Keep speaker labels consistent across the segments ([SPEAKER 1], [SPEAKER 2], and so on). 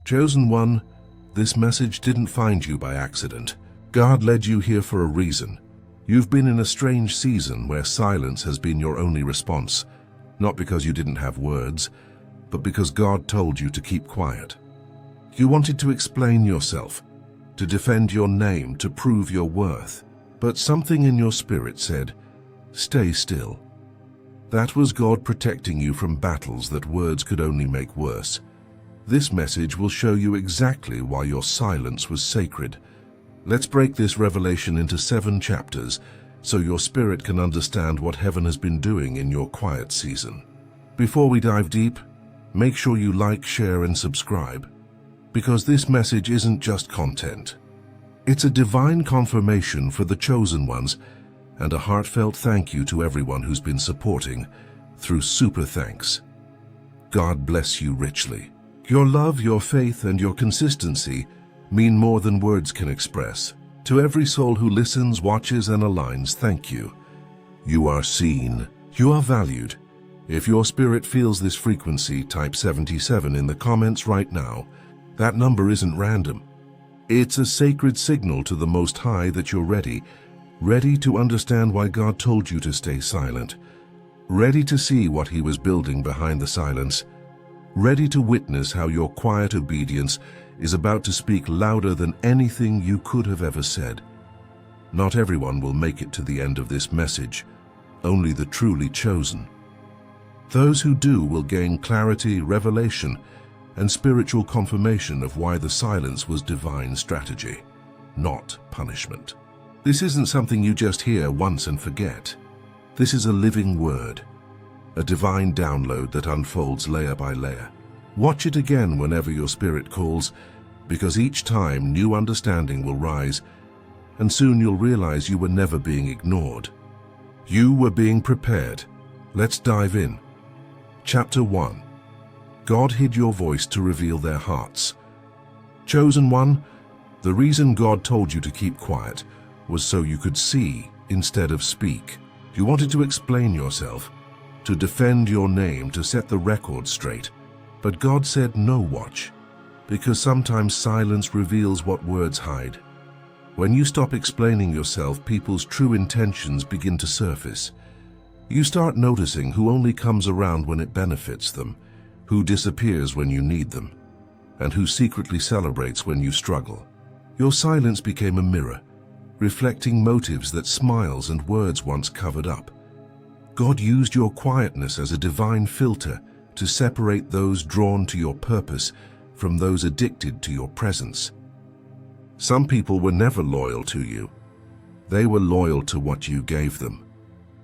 [SPEAKER 1] Chosen one, this message didn't find you by accident. God led you here for a reason. You've been in a strange season where silence has been your only response, not because you didn't have words, but because God told you to keep quiet. You wanted to explain yourself, to defend your name, to prove your worth, but something in your spirit said, "Stay still." That was God protecting you from battles that words could only make worse. This message will show you exactly why your silence was sacred. Let's break this revelation into 7 chapters so your spirit can understand what heaven has been doing in your quiet season. Before we dive deep, make sure you like, share, and subscribe, because this message isn't just content. It's a divine confirmation for the chosen ones and a heartfelt thank you to everyone who's been supporting through super thanks. God bless you richly. Your love, your faith, and your consistency mean more than words can express. To every soul who listens, watches, and aligns, thank you. You are seen. You are valued. If your spirit feels this frequency, type 77 in the comments right now. That number isn't random. It's a sacred signal to the Most High that you're ready to understand why God told you to stay silent, ready to see what He was building behind the silence, ready to witness how your quiet obedience is about to speak louder than anything you could have ever said. Not everyone will make it to the end of this message, only the truly chosen. Those who do will gain clarity, revelation, and spiritual confirmation of why the silence was divine strategy, not punishment. This isn't something you just hear once and forget. This is a living word, a divine download that unfolds layer by layer. Watch it again whenever your spirit calls, because each time new understanding will rise, and soon you'll realize you were never being ignored. You were being prepared. Let's dive in. Chapter 1. God hid your voice to reveal their hearts. Chosen one, the reason God told you to keep quiet was so you could see instead of speak. You wanted to explain yourself, to defend your name, to set the record straight. But God said no, watch, because sometimes silence reveals what words hide. When you stop explaining yourself, people's true intentions begin to surface. You start noticing who only comes around when it benefits them, who disappears when you need them, and who secretly celebrates when you struggle. Your silence became a mirror, reflecting motives that smiles and words once covered up. God used your quietness as a divine filter to separate those drawn to your purpose from those addicted to your presence. Some people were never loyal to you. They were loyal to what you gave them.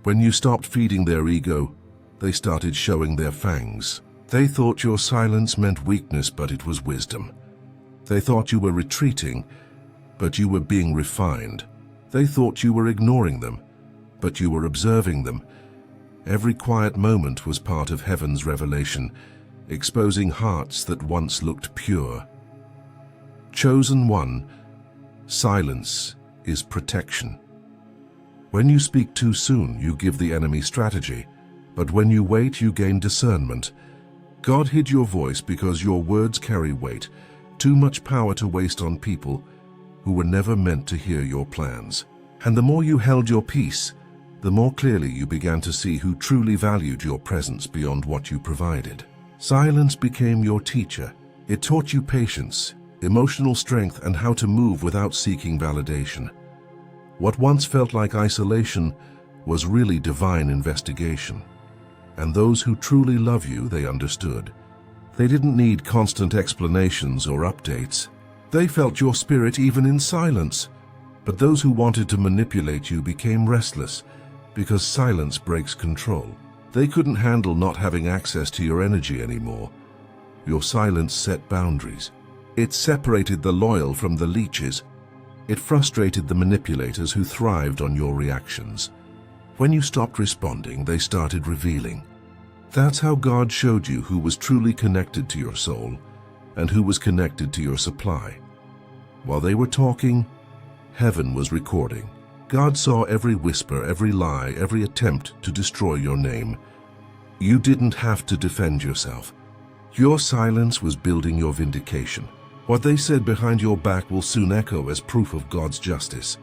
[SPEAKER 1] When you stopped feeding their ego, they started showing their fangs. They thought your silence meant weakness, but it was wisdom. They thought you were retreating, but you were being refined. They thought you were ignoring them, but you were observing them. Every quiet moment was part of heaven's revelation, exposing hearts that once looked pure. Chosen one, silence is protection. When you speak too soon, you give the enemy strategy, but when you wait, you gain discernment. God hid your voice because your words carry weight, too much power to waste on people who were never meant to hear your plans. And the more you held your peace, the more clearly you began to see who truly valued your presence beyond what you provided. Silence became your teacher. It taught you patience, emotional strength, and how to move without seeking validation. What once felt like isolation was really divine investigation. And those who truly love you, they understood. They didn't need constant explanations or updates. They felt your spirit even in silence. But those who wanted to manipulate you became restless, because silence breaks control. They couldn't handle not having access to your energy anymore. Your silence set boundaries. It separated the loyal from the leeches. It frustrated the manipulators who thrived on your reactions. When you stopped responding, they started revealing. That's how God showed you who was truly connected to your soul and who was connected to your supply. While they were talking, heaven was recording. God saw every whisper, every lie, every attempt to destroy your name. You didn't have to defend yourself. Your silence was building your vindication. What they said behind your back will soon echo as proof of God's justice.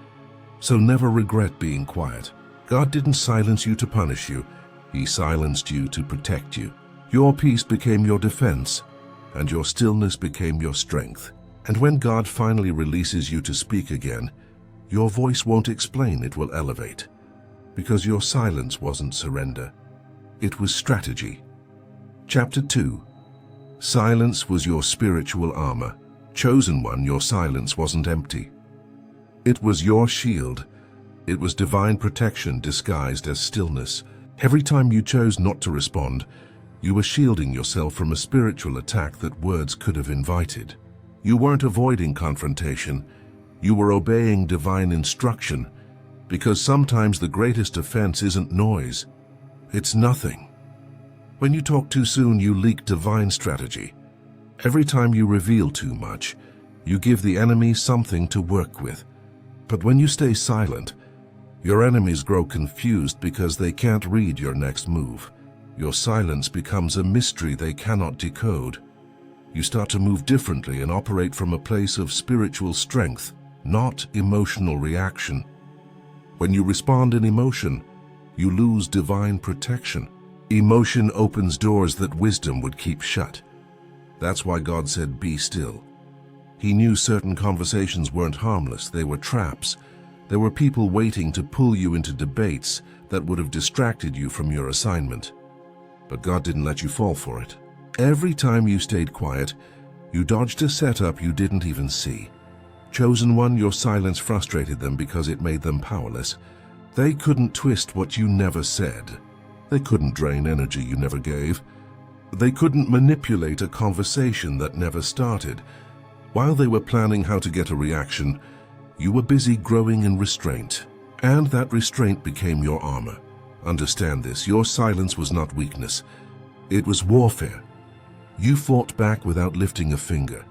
[SPEAKER 1] So never regret being quiet. God didn't silence you to punish you. He silenced you to protect you. Your peace became your defense, and your stillness became your strength. And when God finally releases you to speak again, your voice won't explain, it will elevate. Because your silence wasn't surrender. It was strategy. Chapter 2. Silence was your spiritual armor. Chosen one, your silence wasn't empty. It was your shield. It was divine protection disguised as stillness. Every time you chose not to respond, you were shielding yourself from a spiritual attack that words could have invited. You weren't avoiding confrontation. You were obeying divine instruction, because sometimes the greatest offense isn't noise. It's nothing. When you talk too soon, you leak divine strategy. Every time you reveal too much, you give the enemy something to work with. But when you stay silent, your enemies grow confused because they can't read your next move. Your silence becomes a mystery they cannot decode. You start to move differently and operate from a place of spiritual strength, not emotional reaction. When you respond in emotion, you lose divine protection. Emotion opens doors that wisdom would keep shut. That's why God said, "Be still." He knew certain conversations weren't harmless, they were traps. There were people waiting to pull you into debates that would have distracted you from your assignment. But God didn't let you fall for it. Every time you stayed quiet, you dodged a setup you didn't even see. Chosen one, your silence frustrated them because it made them powerless. They couldn't twist what you never said. They couldn't drain energy you never gave. They couldn't manipulate a conversation that never started. While they were planning how to get a reaction, you were busy growing in restraint. And that restraint became your armor. Understand this, your silence was not weakness. It was warfare. You fought back without lifting a finger.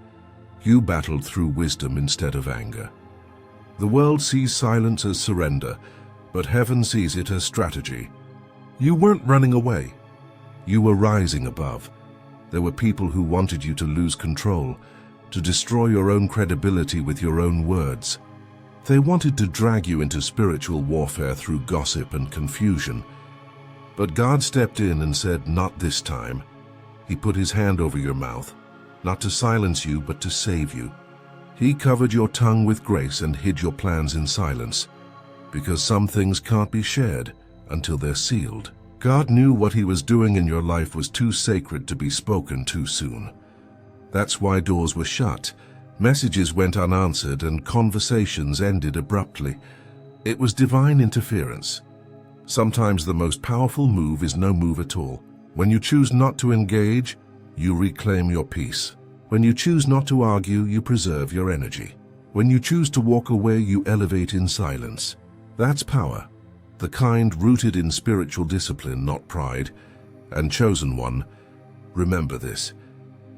[SPEAKER 1] You battled through wisdom instead of anger. The world sees silence as surrender, but heaven sees it as strategy. You weren't running away. You were rising above. There were people who wanted you to lose control, to destroy your own credibility with your own words. They wanted to drag you into spiritual warfare through gossip and confusion. But God stepped in and said, "Not this time." He put his hand over your mouth, not to silence you, but to save you. He covered your tongue with grace and hid your plans in silence, because some things can't be shared until they're sealed. God knew what he was doing in your life was too sacred to be spoken too soon. That's why doors were shut. Messages went unanswered and conversations ended abruptly. It was divine interference. Sometimes the most powerful move is no move at all. When you choose not to engage, you reclaim your peace. When you choose not to argue, you preserve your energy. When you choose to walk away, you elevate in silence. That's power, the kind rooted in spiritual discipline, not pride. And chosen one, remember this.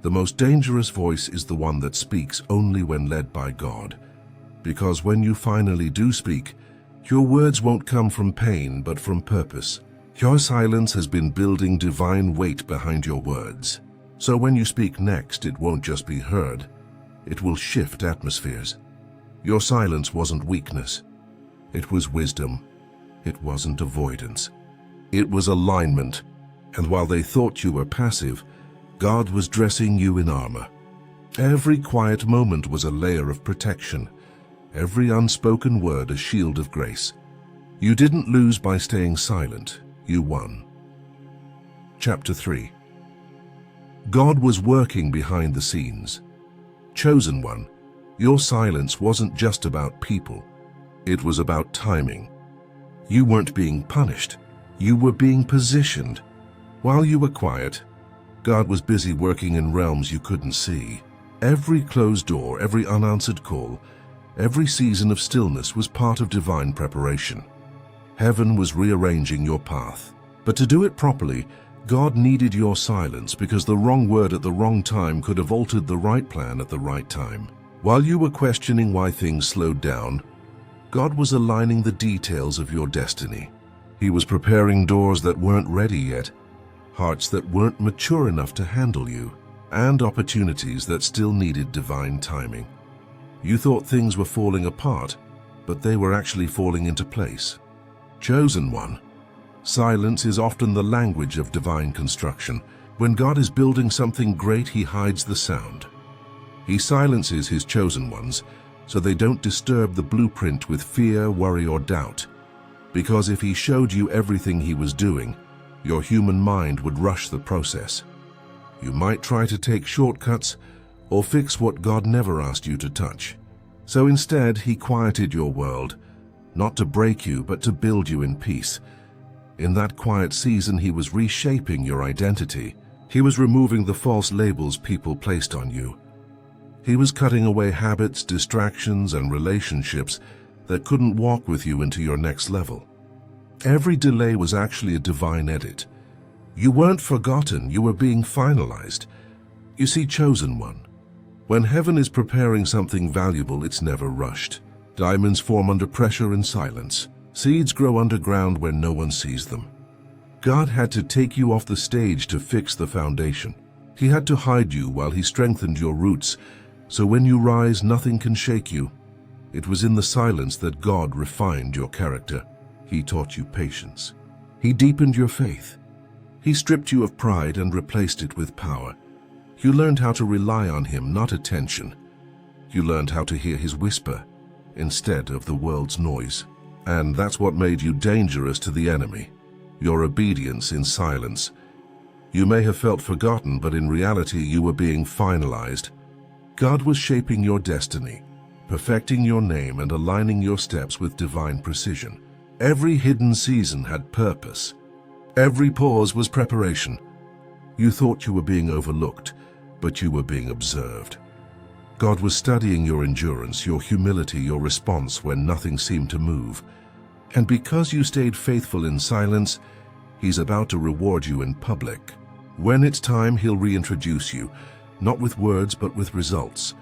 [SPEAKER 1] The most dangerous voice is the one that speaks only when led by God. Because when you finally do speak, your words won't come from pain, but from purpose. Your silence has been building divine weight behind your words. So when you speak next, it won't just be heard. It will shift atmospheres. Your silence wasn't weakness. It was wisdom. It wasn't avoidance. It was alignment. And while they thought you were passive, God was dressing you in armor. Every quiet moment was a layer of protection. Every unspoken word a shield of grace. You didn't lose by staying silent. You won. Chapter 3. God was working behind the scenes. Chosen one, your silence wasn't just about people. It was about timing. You weren't being punished. You were being positioned. While you were quiet, God was busy working in realms you couldn't see. Every closed door, every unanswered call, every season of stillness was part of divine preparation. Heaven was rearranging your path. But to do it properly, God needed your silence, because the wrong word at the wrong time could have altered the right plan at the right time. While you were questioning why things slowed down, God was aligning the details of your destiny. He was preparing doors that weren't ready yet, hearts that weren't mature enough to handle you. and opportunities that still needed divine timing. You thought things were falling apart, but they were actually falling into place. Chosen one. Silence is often the language of divine construction. When God is building something great, He hides the sound. He silences His chosen ones so they don't disturb the blueprint with fear, worry, or doubt. Because if He showed you everything He was doing, your human mind would rush the process. You might try to take shortcuts or fix what God never asked you to touch. So instead, He quieted your world, not to break you, but to build you in peace. In that quiet season, He was reshaping your identity. He was removing the false labels people placed on you. He was cutting away habits, distractions, and relationships that couldn't walk with you into your next level. Every delay was actually a divine edit. You weren't forgotten, you were being finalized. You see, chosen one. When heaven is preparing something valuable, it's never rushed. Diamonds form under pressure in silence. Seeds grow underground where no one sees them. God had to take you off the stage to fix the foundation. He had to hide you while He strengthened your roots, so when you rise, nothing can shake you. It was in the silence that God refined your character. He taught you patience. He deepened your faith. He stripped you of pride and replaced it with power. You learned how to rely on Him, not attention. You learned how to hear His whisper instead of the world's noise. And that's what made you dangerous to the enemy. Your obedience in silence. You may have felt forgotten, but in reality you were being finalized. God was shaping your destiny, perfecting your name and aligning your steps with divine precision. Every hidden season had purpose. Every pause was preparation. You thought you were being overlooked, but you were being observed. God was studying your endurance, your humility, your response when nothing seemed to move. And because you stayed faithful in silence, He's about to reward you in public. When it's time, He'll reintroduce you, not with words but with results.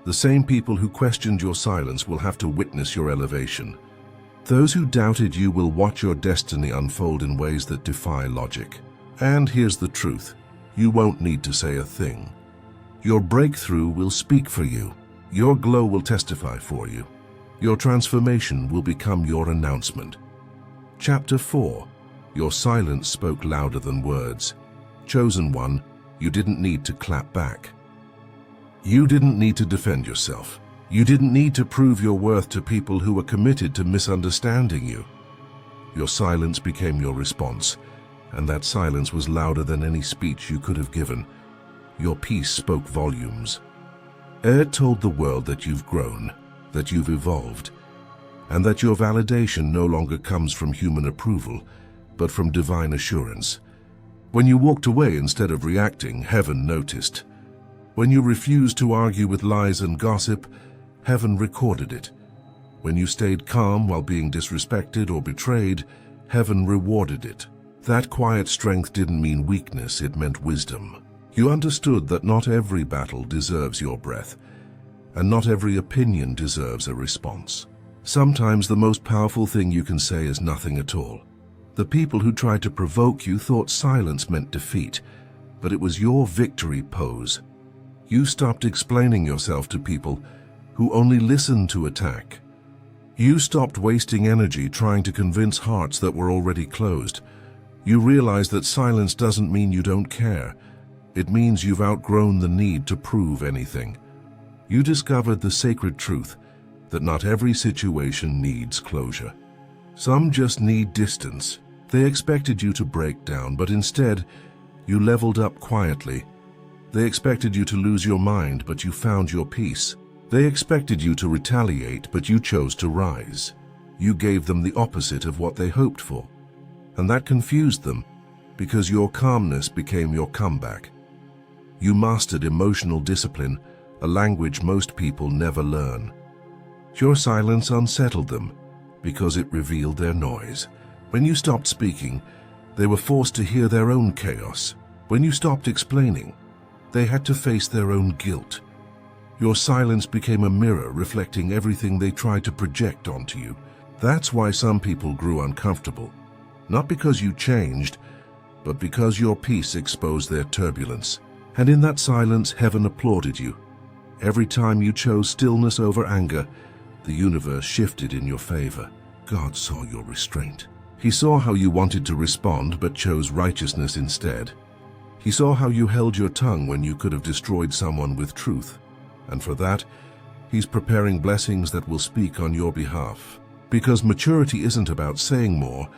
[SPEAKER 1] The same people who questioned your silence will have to witness your elevation. Those who doubted you will watch your destiny unfold in ways that defy logic. And here's the truth. You won't need to say a thing. Your breakthrough will speak for you. Your glow will testify for you. Your transformation will become your announcement. Chapter 4. Your silence spoke louder than words. Chosen one, you didn't need to clap back. You didn't need to defend yourself. You didn't need to prove your worth to people who were committed to misunderstanding you. Your silence became your response, and that silence was louder than any speech you could have given. Your peace spoke volumes. It told the world that you've grown, that you've evolved, and that your validation no longer comes from human approval, but from divine assurance. When you walked away instead of reacting, heaven noticed. When you refused to argue with lies and gossip, heaven recorded it. When you stayed calm while being disrespected or betrayed, heaven rewarded it. That quiet strength didn't mean weakness, it meant wisdom. You understood that not every battle deserves your breath, and not every opinion deserves a response. Sometimes the most powerful thing you can say is nothing at all. The people who tried to provoke you thought silence meant defeat, but it was your victory pose. You stopped explaining yourself to people who only listened to attack. You stopped wasting energy trying to convince hearts that were already closed. You realized that silence doesn't mean you don't care. It means you've outgrown the need to prove anything. You discovered the sacred truth that not every situation needs closure. Some just need distance. They expected you to break down, but instead, you leveled up quietly. They expected you to lose your mind, but you found your peace. They expected you to retaliate, but you chose to rise. You gave them the opposite of what they hoped for. And that confused them, because your calmness became your comeback. You mastered emotional discipline, a language most people never learn. Your silence unsettled them, because it revealed their noise. When you stopped speaking, they were forced to hear their own chaos. When you stopped explaining, they had to face their own guilt. Your silence became a mirror reflecting everything they tried to project onto you. That's why some people grew uncomfortable. Not because you changed, but because your peace exposed their turbulence. And in that silence, heaven applauded you. Every time you chose stillness over anger, the universe shifted in your favor. God saw your restraint. He saw how you wanted to respond but chose righteousness instead. He saw how you held your tongue when you could have destroyed someone with truth. And for that, He's preparing blessings that will speak on your behalf. Because maturity isn't about saying more,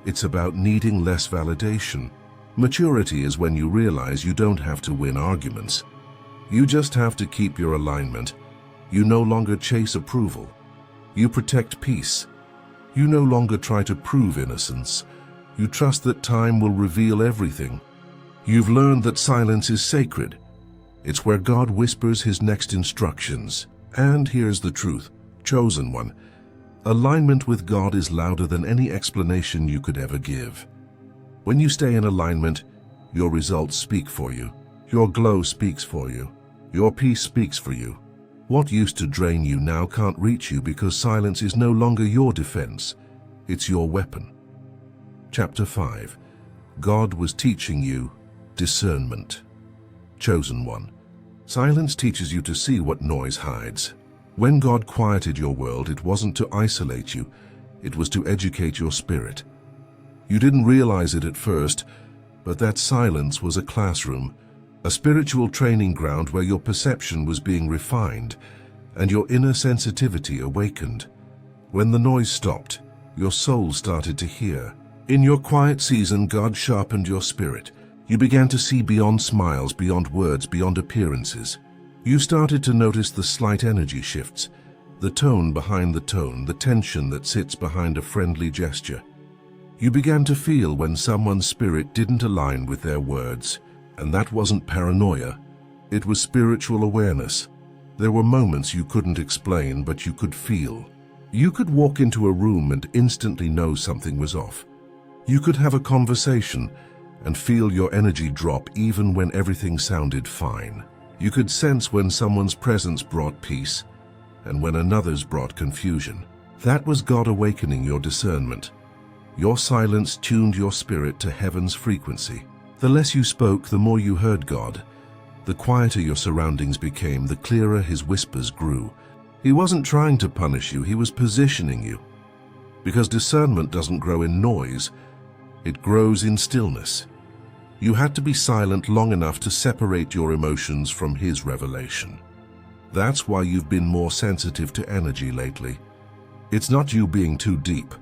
[SPEAKER 1] it's about needing less validation. Maturity is when you realize you don't have to win arguments. You just have to keep your alignment. You no longer chase approval. You protect peace. You no longer try to prove innocence. You trust that time will reveal everything. You've learned that silence is sacred. It's where God whispers His next instructions. And here's the truth, chosen one. Alignment with God is louder than any explanation you could ever give. When you stay in alignment, your results speak for you. Your glow speaks for you. Your peace speaks for you. What used to drain you now can't reach you because silence is no longer your defense. It's your weapon. Chapter 5. God was teaching you discernment. Chosen one. Silence teaches you to see what noise hides. When God quieted your world, it wasn't to isolate you, it was to educate your spirit. You didn't realize it at first, but that silence was a classroom, a spiritual training ground where your perception was being refined and your inner sensitivity awakened. When the noise stopped, your soul started to hear. In your quiet season, God sharpened your spirit. You began to see beyond smiles, beyond words, beyond appearances. You started to notice the slight energy shifts, the tone behind the tone, the tension that sits behind a friendly gesture. You began to feel when someone's spirit didn't align with their words, and that wasn't paranoia. It was spiritual awareness. There were moments you couldn't explain, but you could feel. You could walk into a room and instantly know something was off. You could have a conversation and feel your energy drop even when everything sounded fine. You could sense when someone's presence brought peace and when another's brought confusion. That was God awakening your discernment. Your silence tuned your spirit to heaven's frequency. The less you spoke, the more you heard God. The quieter your surroundings became, the clearer His whispers grew. He wasn't trying to punish you, He was positioning you. Because discernment doesn't grow in noise, it grows in stillness. You had to be silent long enough to separate your emotions from His revelation. That's why you've been more sensitive to energy lately. It's not you being too deep.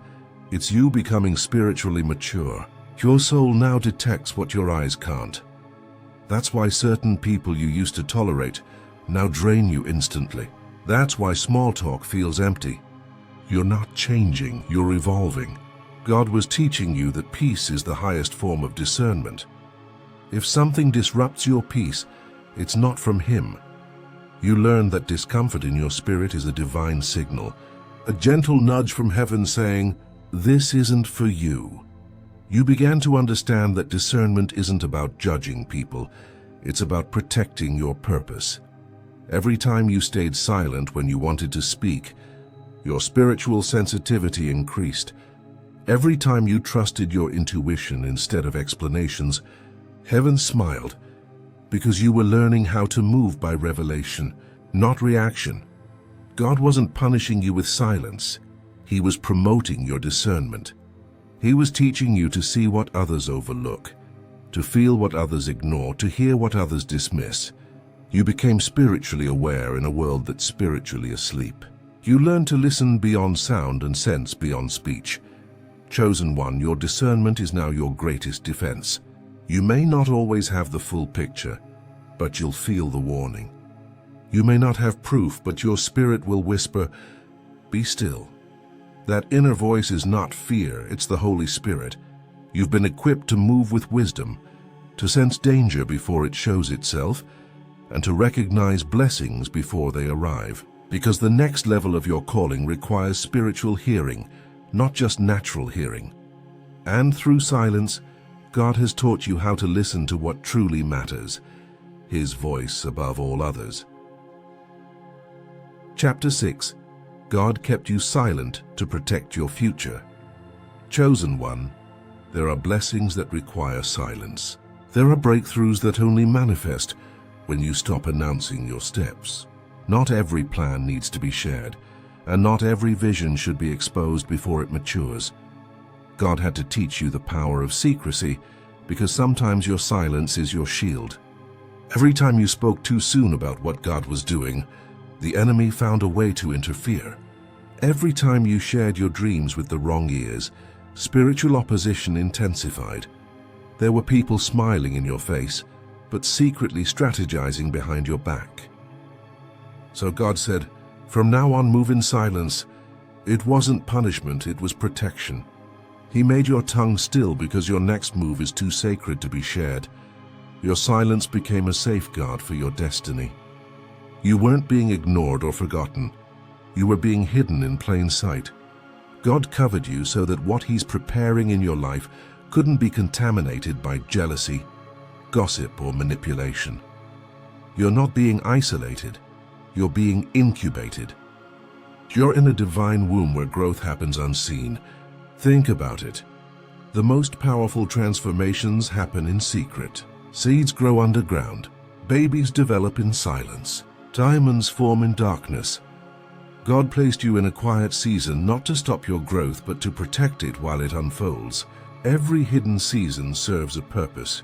[SPEAKER 1] It's you becoming spiritually mature. Your soul now detects what your eyes can't. That's why certain people you used to tolerate now drain you instantly. That's why small talk feels empty. You're not changing, you're evolving. God was teaching you that peace is the highest form of discernment. If something disrupts your peace, it's not from Him. You learn that discomfort in your spirit is a divine signal, a gentle nudge from heaven saying, "This isn't for you." You began to understand that discernment isn't about judging people, it's about protecting your purpose. Every time you stayed silent when you wanted to speak, your spiritual sensitivity increased. Every time you trusted your intuition instead of explanations, heaven smiled, because you were learning how to move by revelation, not reaction. God wasn't punishing you with silence. He was promoting your discernment. He was teaching you to see what others overlook, to feel what others ignore, to hear what others dismiss. You became spiritually aware in a world that's spiritually asleep. You learned to listen beyond sound and sense beyond speech. Chosen one, your discernment is now your greatest defense. You may not always have the full picture, but you'll feel the warning. You may not have proof, but your spirit will whisper, "Be still." That inner voice is not fear, it's the Holy Spirit. You've been equipped to move with wisdom, to sense danger before it shows itself, and to recognize blessings before they arrive. Because the next level of your calling requires spiritual hearing, not just natural hearing. And through silence, God has taught you how to listen to what truly matters, His voice above all others. Chapter 6. God kept you silent to protect your future. Chosen one, there are blessings that require silence. There are breakthroughs that only manifest when you stop announcing your steps. Not every plan needs to be shared, and not every vision should be exposed before it matures. God had to teach you the power of secrecy, because sometimes your silence is your shield. Every time you spoke too soon about what God was doing, the enemy found a way to interfere. Every time you shared your dreams with the wrong ears, spiritual opposition intensified. There were people smiling in your face, but secretly strategizing behind your back. So God said, "From now on, move in silence." It wasn't punishment, it was protection. He made your tongue still because your next move is too sacred to be shared. Your silence became a safeguard for your destiny. You weren't being ignored or forgotten. You were being hidden in plain sight. God covered you so that what He's preparing in your life couldn't be contaminated by jealousy, gossip, or manipulation. You're not being isolated. You're being incubated. You're in a divine womb where growth happens unseen. Think about it. The most powerful transformations happen in secret. Seeds grow underground. Babies develop in silence. Diamonds form in darkness. God placed you in a quiet season not to stop your growth, but to protect it while it unfolds. Every hidden season serves a purpose.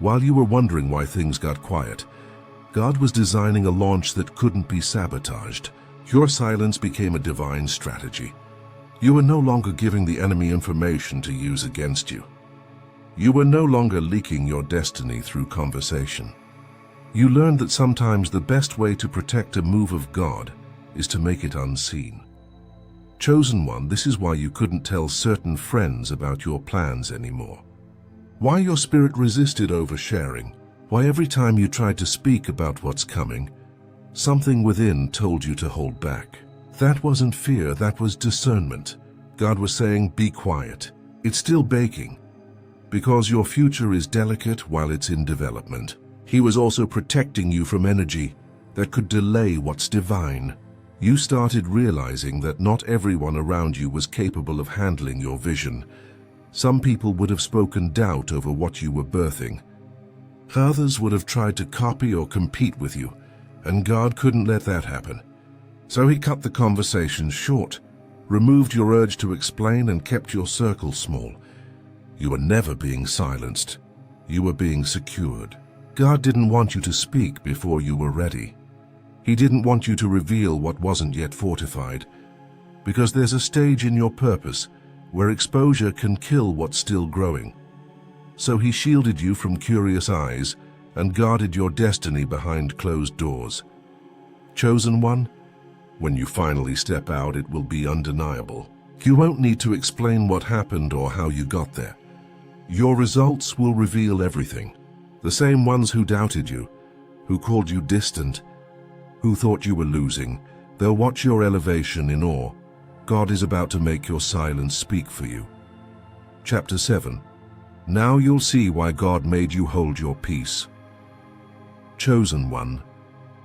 [SPEAKER 1] While you were wondering why things got quiet, God was designing a launch that couldn't be sabotaged. Your silence became a divine strategy. You were no longer giving the enemy information to use against you. You were no longer leaking your destiny through conversation. You learned that sometimes the best way to protect a move of God is to make it unseen. Chosen one, this is why you couldn't tell certain friends about your plans anymore. Why your spirit resisted oversharing. Why every time you tried to speak about what's coming, something within told you to hold back. That wasn't fear, that was discernment. God was saying, be quiet. It's still baking. Because your future is delicate while it's in development. He was also protecting you from energy that could delay what's divine. You started realizing that not everyone around you was capable of handling your vision. Some people would have spoken doubt over what you were birthing. Others would have tried to copy or compete with you, and God couldn't let that happen. So He cut the conversation short, removed your urge to explain, and kept your circle small. You were never being silenced. You were being secured. God didn't want you to speak before you were ready. He didn't want you to reveal what wasn't yet fortified, because there's a stage in your purpose where exposure can kill what's still growing. So He shielded you from curious eyes and guarded your destiny behind closed doors. Chosen one, when you finally step out, it will be undeniable. You won't need to explain what happened or how you got there. Your results will reveal everything. The same ones who doubted you, who called you distant, who thought you were losing, they'll watch your elevation in awe. God is about to make your silence speak for you. Chapter 7. Now you'll see why God made you hold your peace. Chosen one.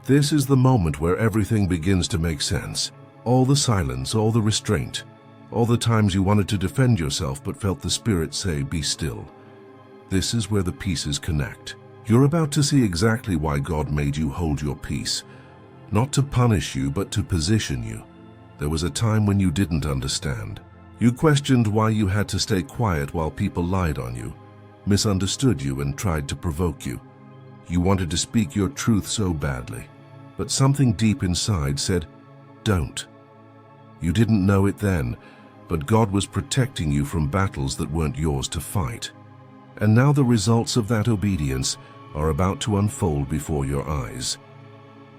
[SPEAKER 1] This is the moment where everything begins to make sense. All the silence, all the restraint, all the times you wanted to defend yourself but felt the Spirit say, be still. This is where the pieces connect. You're about to see exactly why God made you hold your peace. Not to punish you, but to position you. There was a time when you didn't understand. You questioned why you had to stay quiet while people lied on you, misunderstood you, and tried to provoke you. You wanted to speak your truth so badly, but something deep inside said, don't. You didn't know it then, but God was protecting you from battles that weren't yours to fight. And now the results of that obedience are about to unfold before your eyes.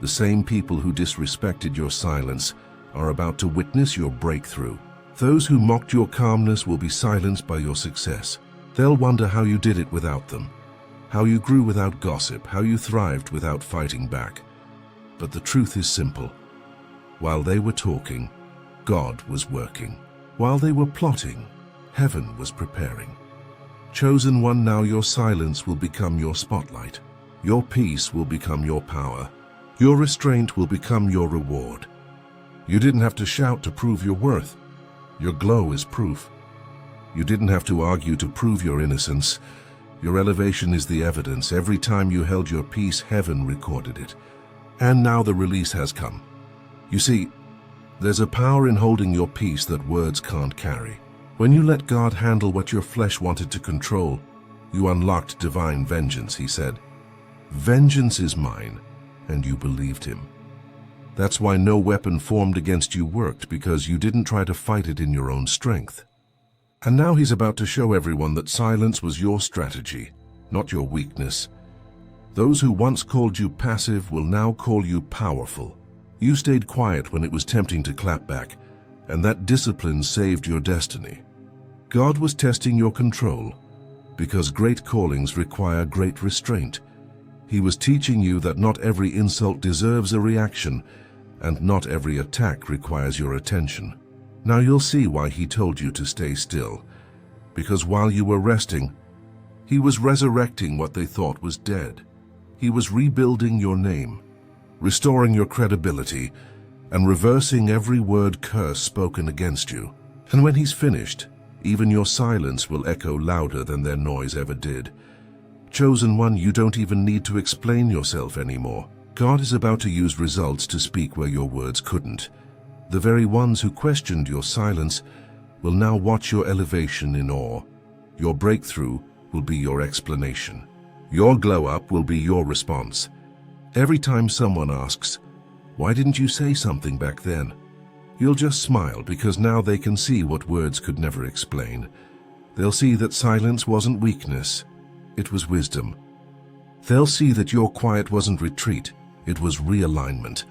[SPEAKER 1] The same people who disrespected your silence are about to witness your breakthrough. Those who mocked your calmness will be silenced by your success. They'll wonder how you did it without them, how you grew without gossip, how you thrived without fighting back. But the truth is simple. While they were talking, God was working. While they were plotting, heaven was preparing. Chosen one, now your silence will become your spotlight. Your peace will become your power. Your restraint will become your reward. You didn't have to shout to prove your worth. Your glow is proof. You didn't have to argue to prove your innocence. Your elevation is the evidence. Every time you held your peace, heaven recorded it. And now the release has come. You see, there's a power in holding your peace that words can't carry. When you let God handle what your flesh wanted to control, you unlocked divine vengeance, he said. Vengeance is mine, and you believed him. That's why no weapon formed against you worked, because you didn't try to fight it in your own strength. And now he's about to show everyone that silence was your strategy, not your weakness. Those who once called you passive will now call you powerful. You stayed quiet when it was tempting to clap back, and that discipline saved your destiny. God was testing your control, because great callings require great restraint. He was teaching you that not every insult deserves a reaction, and not every attack requires your attention. Now you'll see why he told you to stay still, because while you were resting, he was resurrecting what they thought was dead. He was rebuilding your name, restoring your credibility, and reversing every word curse spoken against you. And when he's finished, even your silence will echo louder than their noise ever did. Chosen one, you don't even need to explain yourself anymore. God is about to use results to speak where your words couldn't. The very ones who questioned your silence will now watch your elevation in awe. Your breakthrough will be your explanation. Your glow-up will be your response. Every time someone asks, "Why didn't you say something back then?" you'll just smile, because now they can see what words could never explain. They'll see that silence wasn't weakness, it was wisdom. They'll see that your quiet wasn't retreat, it was realignment.